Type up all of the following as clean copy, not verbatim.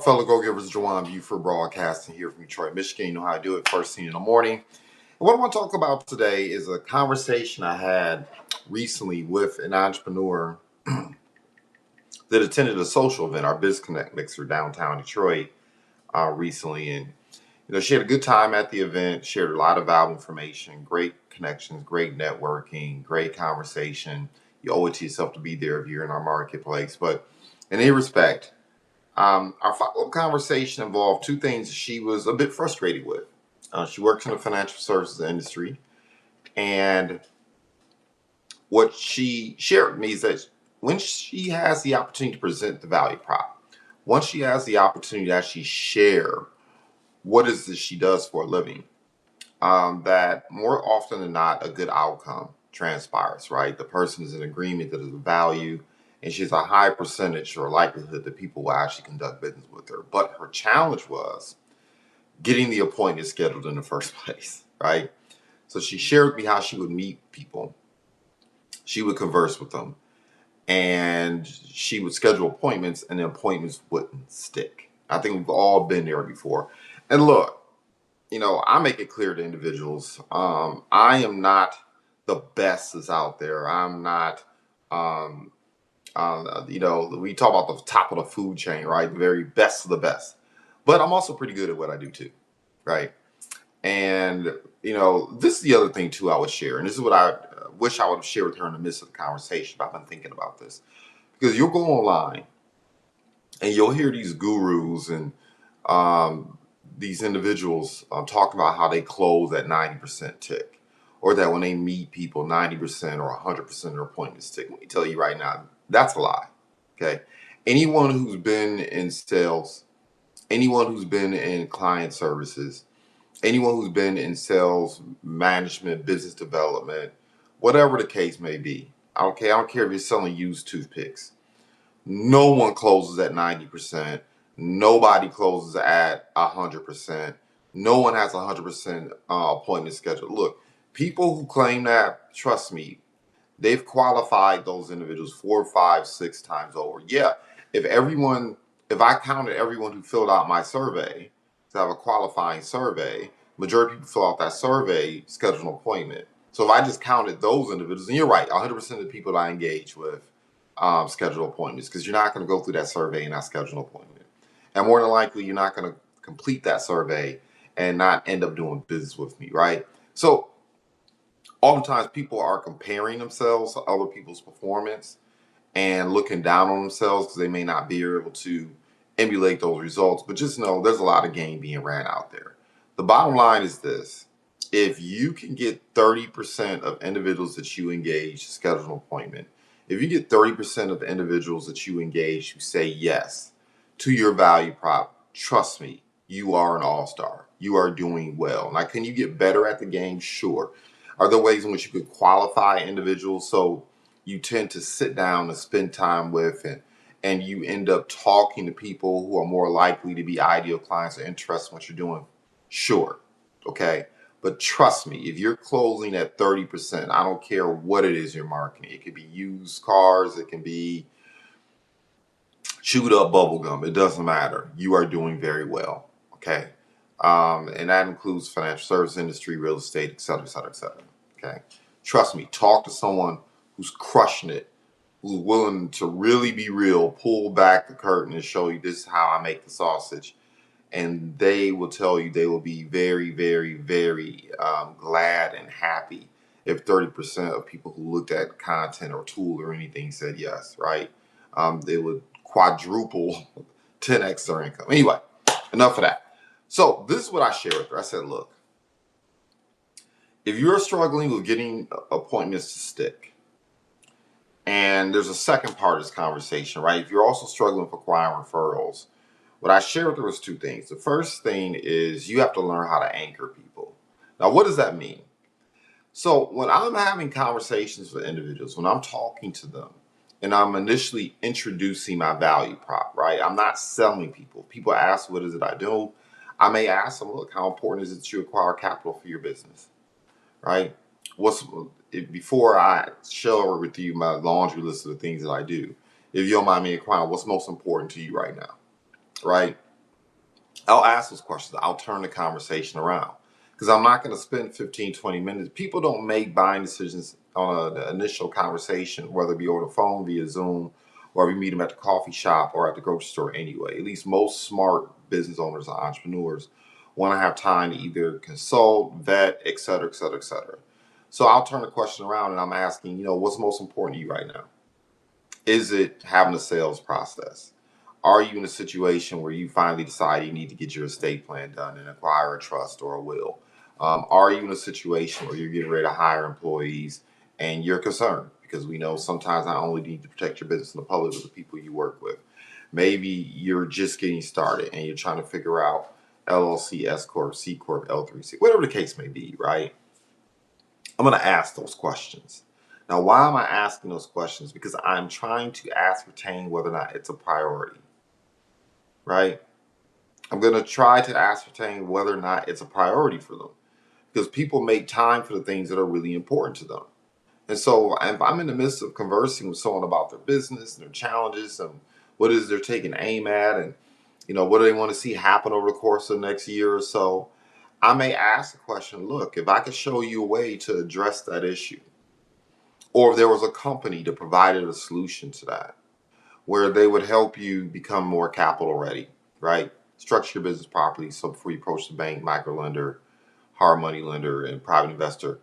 Fellow go-givers, JuJuan Buford broadcasting here from Detroit, Michigan. You know how I do it first thing in the morning. And what I want to talk about today is a conversation I had recently with an entrepreneur that attended a social event, our Biz Connect Mixer downtown Detroit recently. And, she had a good time at the event, shared a lot of valuable information, great connections, great networking, great conversation. You owe it to yourself to be there if you're in our marketplace. But in any respect, our follow-up conversation involved two things she was a bit frustrated with. She works in the financial services industry, and what she shared with me is that when she has the opportunity to present the value prop, once she has the opportunity to actually share what is it she does for a living, that more often than not, a good outcome transpires, right? The person is in agreement that is a value, and she has a high percentage or likelihood that people will actually conduct business with her. But her challenge was getting the appointment scheduled in the first place, right? So she shared with me how she would meet people. She would converse with them, and she would schedule appointments, and the appointments wouldn't stick. I think we've all been there before. And look, I make it clear to individuals, I am not the best that's out there. I'm not, we talk about the top of the food chain, right? The very best of the best. But I'm also pretty good at what I do too, right? And, this is the other thing too I would share. And this is what I wish I would have shared with her in the midst of the conversation. But I've been thinking about this. Because you'll go online and you'll hear these gurus and these individuals talking about how they close at 90% tick, or that when they meet people, 90% or 100% of their appointments tick. Let me tell you right now, that's a lie. Okay. Anyone who's been in sales, anyone who's been in client services, anyone who's been in sales, management, business development, whatever the case may be. Okay. I don't care if you're selling used toothpicks. No one closes at 90%. Nobody closes at 100%. No one has 100% appointment schedule. Look, people who claim that, trust me, they've qualified those individuals 4, 5, 6 times over. Yeah, if I counted everyone who filled out my survey to have a qualifying survey, majority of people fill out that survey, schedule an appointment. So if I just counted those individuals, and you're right, 100% of the people that I engage with schedule appointments, because you're not going to go through that survey and not schedule an appointment. And more than likely, you're not going to complete that survey and not end up doing business with me, right? So oftentimes people are comparing themselves to other people's performance and looking down on themselves because they may not be able to emulate those results. But just know there's a lot of game being ran out there. The bottom line is this. If you can get 30% of individuals that you engage to schedule an appointment, if you get 30% of the individuals that you engage who say yes to your value prop, trust me, you are an all-star. You are doing well. Now, can you get better at the game? Sure. Are there ways in which you could qualify individuals so you tend to sit down and spend time with and you end up talking to people who are more likely to be ideal clients or interested in what you're doing? Sure. Okay. But trust me, if you're closing at 30%, I don't care what it is you're marketing. It could be used cars. It can be chewed up bubble gum. It doesn't matter. You are doing very well. Okay. And that includes financial service industry, real estate, et cetera, et cetera, et cetera. Okay. Trust me, talk to someone who's crushing it, who's willing to really be real, pull back the curtain and show you this is how I make the sausage. And they will tell you they will be very, very, very glad and happy if 30% of people who looked at content or tool or anything said yes, right? They would quadruple, 10x their income. Anyway, enough of that. So this is what I shared with her. I said, look, if you're struggling with getting appointments to stick, and there's a second part of this conversation, right? If you're also struggling with acquiring referrals, what I shared with her was two things. The first thing is you have to learn how to anchor people. Now, what does that mean? So when I'm having conversations with individuals, when I'm talking to them, and I'm initially introducing my value prop, right? I'm not selling people. People ask, what is it I do? I may ask them, look, how important is it that you acquire capital for your business, right? Before I share with you my laundry list of the things that I do, if you don't mind me inquiring, what's most important to you right now, right? I'll ask those questions. I'll turn the conversation around because I'm not going to spend 15, 20 minutes. People don't make buying decisions on an initial conversation, whether it be over the phone, via Zoom, or we meet them at the coffee shop or at the grocery store anyway. At least most smart business owners and entrepreneurs want to have time to either consult, vet, et cetera, et cetera, et cetera. So I'll turn the question around and I'm asking, what's most important to you right now? Is it having a sales process? Are you in a situation where you finally decide you need to get your estate plan done and acquire a trust or a will? Are you in a situation where you're getting ready to hire employees and you're concerned? Because we know sometimes not only do you need to protect your business and the public, but the people you work with. Maybe you're just getting started and you're trying to figure out LLC, S Corp, C Corp, L3C, whatever the case may be, right? I'm going to ask those questions. Now, why am I asking those questions? Because I'm trying to ascertain whether or not it's a priority, right? I'm going to try to ascertain whether or not it's a priority for them because people make time for the things that are really important to them. And so if I'm in the midst of conversing with someone about their business and their challenges and what it is they're taking aim at and, what do they want to see happen over the course of the next year or so, I may ask the question, look, if I could show you a way to address that issue, or if there was a company that provided a solution to that, where they would help you become more capital ready, right? Structure your business properly so before you approach the bank, micro lender, hard money lender, and private investor,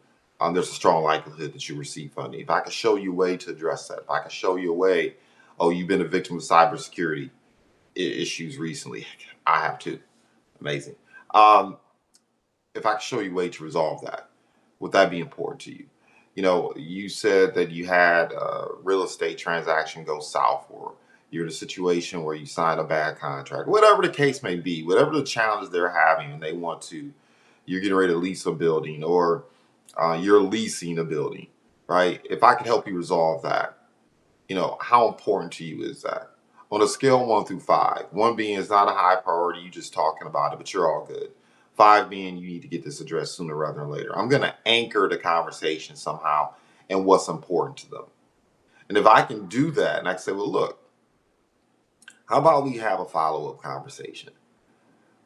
there's a strong likelihood that you receive funding. If I could show you a way to address that, if I could show you a way, oh, you've been a victim of cybersecurity issues recently, I have too. Amazing. If I could show you a way to resolve that, would that be important to you? You said that you had a real estate transaction go south, or you're in a situation where you signed a bad contract, whatever the case may be, whatever the challenge they're having, and you're getting ready to lease a building, or you're leasing a building, right? If I could help you resolve that, how important to you is that? On a scale of 1 through 5, 1 being it's not a high priority, you just talking about it, but you're all good. 5 being you need to get this addressed sooner rather than later. I'm going to anchor the conversation somehow and what's important to them. And if I can do that, and I can say, well, look, how about we have a follow-up conversation,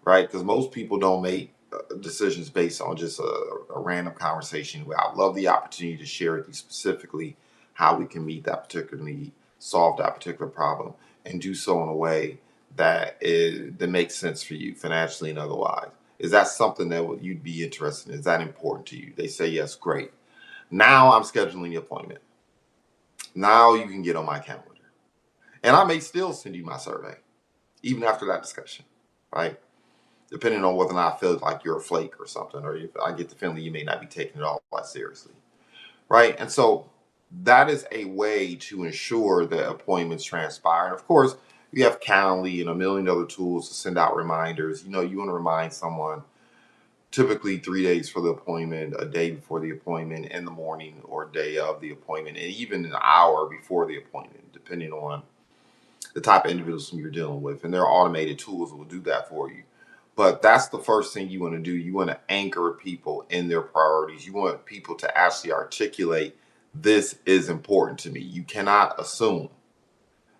right? Because most people don't make decisions based on just a random conversation. I love the opportunity to share with you specifically how we can meet that particular need, solve that particular problem, and do so in a way that makes sense for you financially and otherwise. Is that something that you'd be interested in? Is that important to you? They say yes, great. Now I'm scheduling the appointment. Now you can get on my calendar. And I may still send you my survey, even after that discussion, right? Depending on whether or not I feel like you're a flake or something, or if I get the feeling you may not be taking it all that seriously, right? And so that is a way to ensure that appointments transpire. And of course, you have Calendly and a million other tools to send out reminders. You want to remind someone typically 3 days for the appointment, a day before the appointment, in the morning or day of the appointment, and even an hour before the appointment, depending on the type of individuals you're dealing with. And there are automated tools that will do that for you. But that's the first thing you want to do. You want to anchor people in their priorities. You want people to actually articulate, this is important to me. You cannot assume.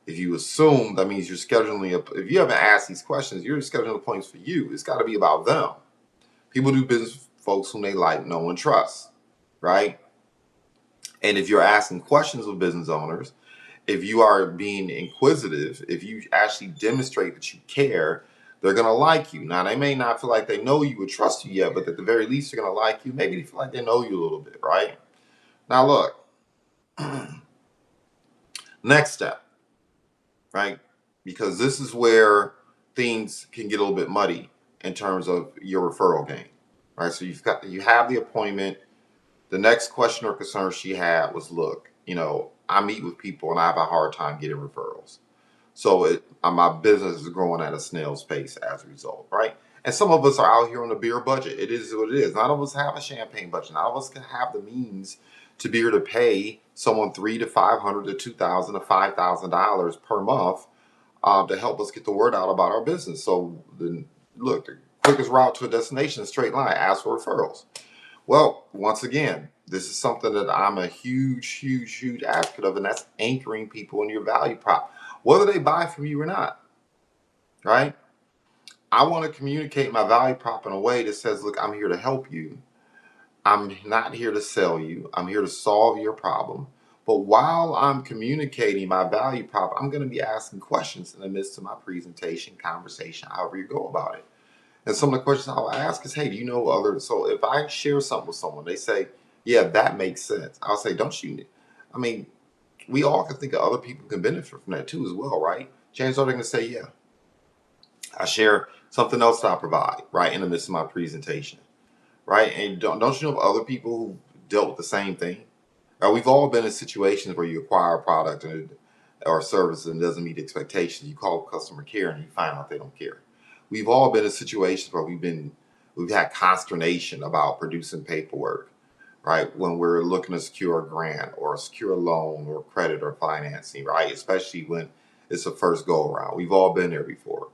If you assume, that means you're scheduling if you haven't asked these questions, you're scheduling appointments for you. It's got to be about them. People do business with folks whom they like, know, and trust, right? And if you're asking questions of business owners, if you are being inquisitive, if you actually demonstrate that you care, they're going to like you. Now, they may not feel like they know you or trust you yet, but at the very least, they're going to like you. Maybe they feel like they know you a little bit, right? Now, look, next step, right? Because this is where things can get a little bit muddy in terms of your referral game, right? So you have the appointment. The next question or concern she had was, look, I meet with people and I have a hard time getting referrals. So my business is growing at a snail's pace as a result, right? And some of us are out here on a beer budget. It is what it is. None of us have a champagne budget. None of us can have the means to be able to pay someone $300 to $500 to $2,000 to $5,000 per month to help us get the word out about our business. So look, the quickest route to a destination is straight line. Ask for referrals. Well, once again, this is something that I'm a huge, huge, huge advocate of, and that's anchoring people in your value prop, whether they buy from you or not, right? I want to communicate my value prop in a way that says, look, I'm here to help you. I'm not here to sell you. I'm here to solve your problem. But while I'm communicating my value prop, I'm going to be asking questions in the midst of my presentation, conversation, however you go about it. And some of the questions I'll ask is, hey, do you know other? So if I share something with someone, they say, yeah, that makes sense. I'll say, don't you? I mean, we all can think of other people can benefit from that too as well, right? Chances are they're going to say, yeah. I share something else that I provide, right, in the midst of my presentation, right? And don't you know of other people who dealt with the same thing? We've all been in situations where you acquire a product or a service and it doesn't meet expectations. You call customer care and you find out they don't care. We've all been in situations where we've had consternation about producing paperwork, right? When we're looking to secure a grant or secure a loan or credit or financing, right? Especially when it's a first go around. We've all been there before.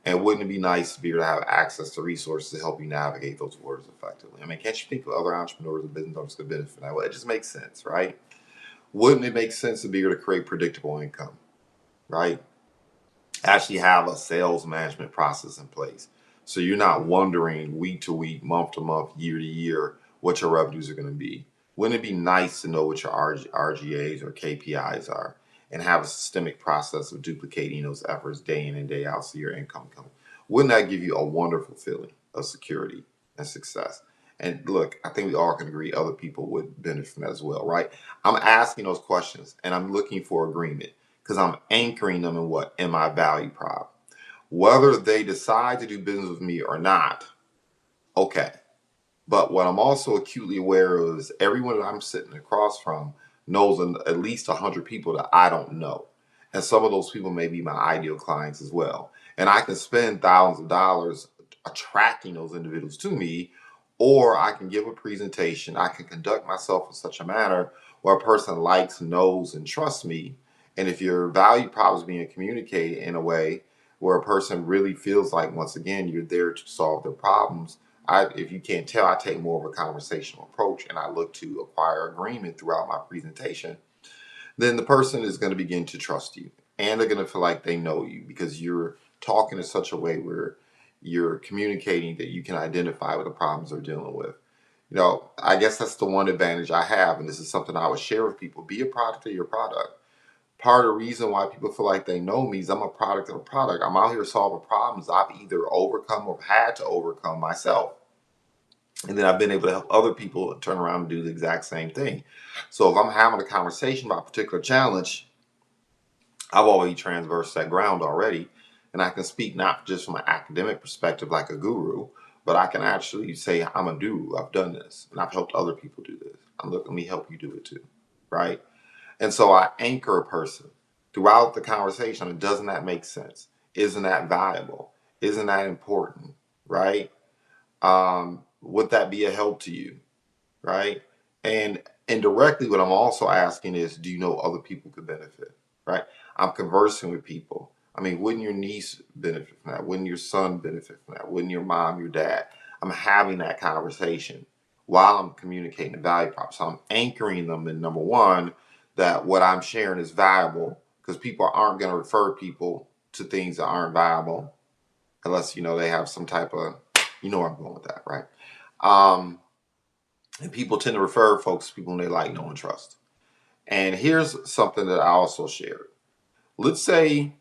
And wouldn't it be nice to be able to have access to resources to help you navigate those waters effectively? I mean, can't you think of other entrepreneurs and business owners could benefit from that? Well, it just makes sense, right? Wouldn't it make sense to be able to create predictable income, right? Actually have a sales management process in place. So you're not wondering week to week, month to month, year to year, what your revenues are going to be. Wouldn't it be nice to know what your RGAs or KPIs are and have a systemic process of duplicating those efforts day in and day out so your income comes? Wouldn't that give you a wonderful feeling of security and success? And look, I think we all can agree other people would benefit from that as well, right? I'm asking those questions and I'm looking for agreement because I'm anchoring them in what? In my value prop. Whether they decide to do business with me or not, okay. But what I'm also acutely aware of is everyone that I'm sitting across from knows at least 100 people that I don't know. And some of those people may be my ideal clients as well. And I can spend thousands of dollars attracting those individuals to me, or I can give a presentation. I can conduct myself in such a manner where a person likes, knows, and trusts me. And if your value prop is being communicated in a way where a person really feels like, once again, you're there to solve their problems, if you can't tell, I take more of a conversational approach and I look to acquire agreement throughout my presentation. Then the person is going to begin to trust you and they're going to feel like they know you because you're talking in such a way where you're communicating that you can identify with the problems they're dealing with. You know, I guess that's the one advantage I have, and this is something I would share with people. Be a product of your product. Part of the reason why people feel like they know me is I'm a product of a product. I'm out here solving problems I've either overcome or had to overcome myself. And then I've been able to help other people turn around and do the exact same thing. So if I'm having a conversation about a particular challenge, I've already traversed that ground already. And I can speak not just from an academic perspective like a guru, but I can actually say, I'm a guru. I've done this and I've helped other people do this. And look, let me help you do it too. Right. And so I anchor a person throughout the conversation. Doesn't that make sense? Isn't that valuable? Isn't that important? Right. Would that be a help to you? Right. And indirectly, what I'm also asking is, do you know other people could benefit? Right. I'm conversing with people. I mean, wouldn't your niece benefit from that? Wouldn't your son benefit from that? Wouldn't your mom, your dad? I'm having that conversation while I'm communicating the value prop. So I'm anchoring them in number one, that what I'm sharing is valuable because people aren't going to refer people to things that aren't valuable unless, they have some type of, where I'm going with that, right? And people tend to refer folks to people they like, know, and trust. And here's something that I also shared. Let's say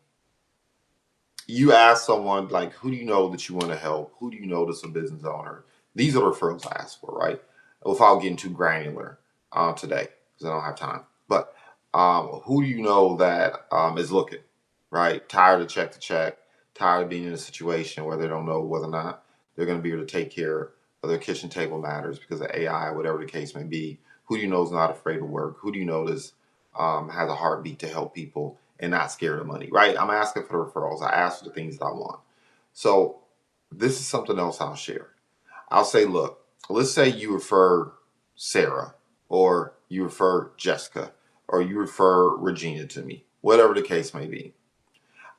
you ask someone, like, who do you know that you want to help? Who do you know that's a business owner? These are the referrals I ask for, right? Without getting too granular today, because I don't have time. But who do you know that is looking, right? Tired of check to check, tired of being in a situation where they don't know whether or not they're going to be able to take care of their kitchen table matters because of AI, whatever the case may be. Who do you know is not afraid of work? Who do you know has a heartbeat to help people and not scared of money, right? I'm asking for the referrals. I ask for the things that I want. So this is something else I'll share. I'll say, look, let's say you refer Sarah or you refer Jessica or you refer Regina to me, whatever the case may be.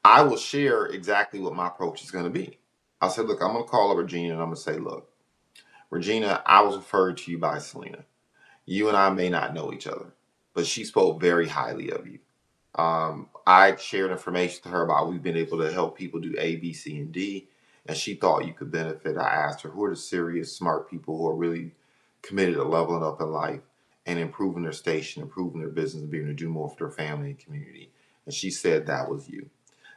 I will share exactly what my approach is going to be. I'll say, look, I'm going to call up Regina and I'm going to say, look, Regina, I was referred to you by Selena. You and I may not know each other, but she spoke very highly of you. I shared information to her about we've been able to help people do A, B, C, and D. and she thought you could benefit. I asked her, who are the serious, smart people who are really committed to leveling up in life and improving their station, improving their business, and being able to do more for their family and community? And she said that was you.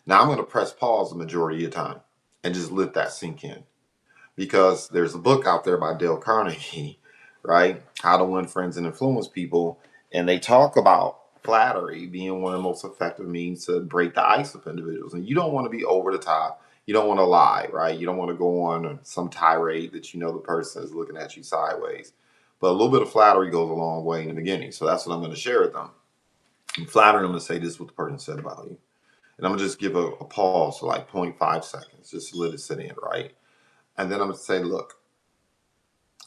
Now I'm going to press pause the majority of the time and just let that sink in, because there's a book out there by Dale Carnegie, right? How to Win Friends and Influence People. And they talk about flattery being one of the most effective means to break the ice with individuals. And you don't want to be over the top. You don't want to lie, right? You don't want to go on some tirade that you know the person is looking at you sideways. But a little bit of flattery goes a long way in the beginning. So that's what I'm going to share with them. I'm flattering them to say, this is what the person said about you. And I'm going to just give a pause for like 0.5 seconds, just to let it sit in, right? And then I'm going to say, look,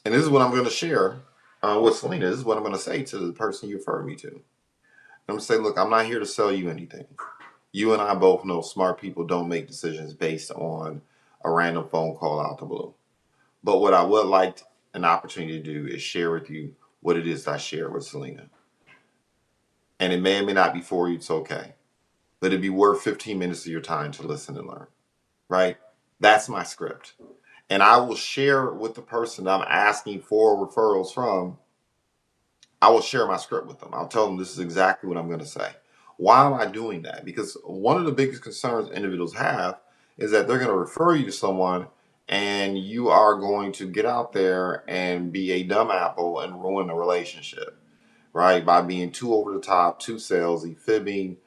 and this is what I'm going to share with Selena. This is what I'm going to say to the person you referred me to. I'm going to say, look, I'm not here to sell you anything. You and I both know smart people don't make decisions based on a random phone call out the blue. But what I would like an opportunity to do is share with you what it is I share with Selena. And it may or may not be for you. It's okay. But it'd be worth 15 minutes of your time to listen and learn, right? That's my script. And I will share with the person I'm asking for referrals from, I will share my script with them. I'll tell them this is exactly what I'm going to say. Why am I doing that? Because one of the biggest concerns individuals have is that they're going to refer you to someone and you are going to get out there and be a dumb apple and ruin the relationship, right? By being too over the top, too salesy, fibbing,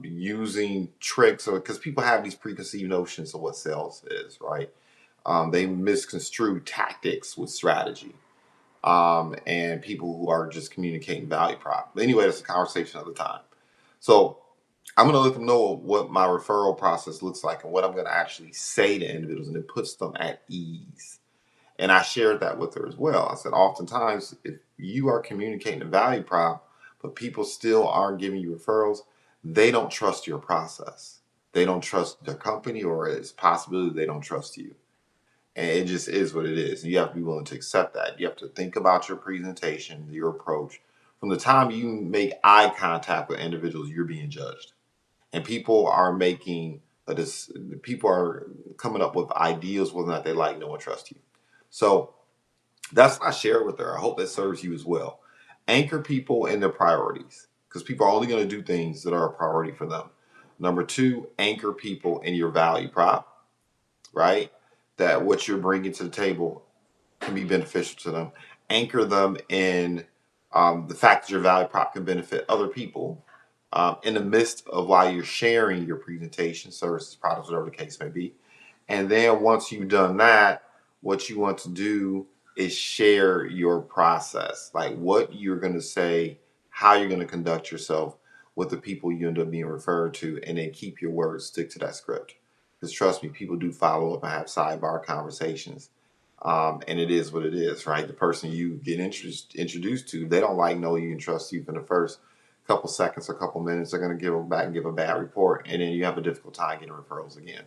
using tricks, or because people have these preconceived notions of what sales is, right? They misconstrue tactics with strategy, and people who are just communicating value prop. But anyway, that's a conversation at the time. So I'm going to let them know what my referral process looks like and what I'm going to actually say to individuals, and it puts them at ease. And I shared that with her as well. I said, oftentimes, if you are communicating a value prop, but people still aren't giving you referrals, they don't trust your process. They don't trust the company, or it's a possibility they don't trust you. And it just is what it is. And you have to be willing to accept that. You have to think about your presentation, your approach. From the time you make eye contact with individuals, you're being judged. And people are people are coming up with ideas whether or not they like, know, and trust you. So that's what I share with her. I hope that serves you as well. Anchor people in their priorities, because people are only going to do things that are a priority for them. Number two, anchor people in your value prop, right? That what you're bringing to the table can be beneficial to them. Anchor them in the fact that your value prop can benefit other people in the midst of while you're sharing your presentation, services, products, whatever the case may be. And then once you've done that, what you want to do is share your process, like what you're going to say, how you're going to conduct yourself with the people you end up being referred to, and then keep your words, stick to that script. Because trust me, people do follow up and have sidebar conversations. And it is what it is, right? The person you get introduced to, they don't like, know you, and trust you for the first couple seconds or couple minutes. They're going to give them back and give a bad report. And then you have a difficult time getting referrals again.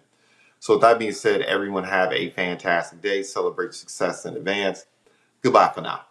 So with that being said, everyone have a fantastic day. Celebrate success in advance. Goodbye for now.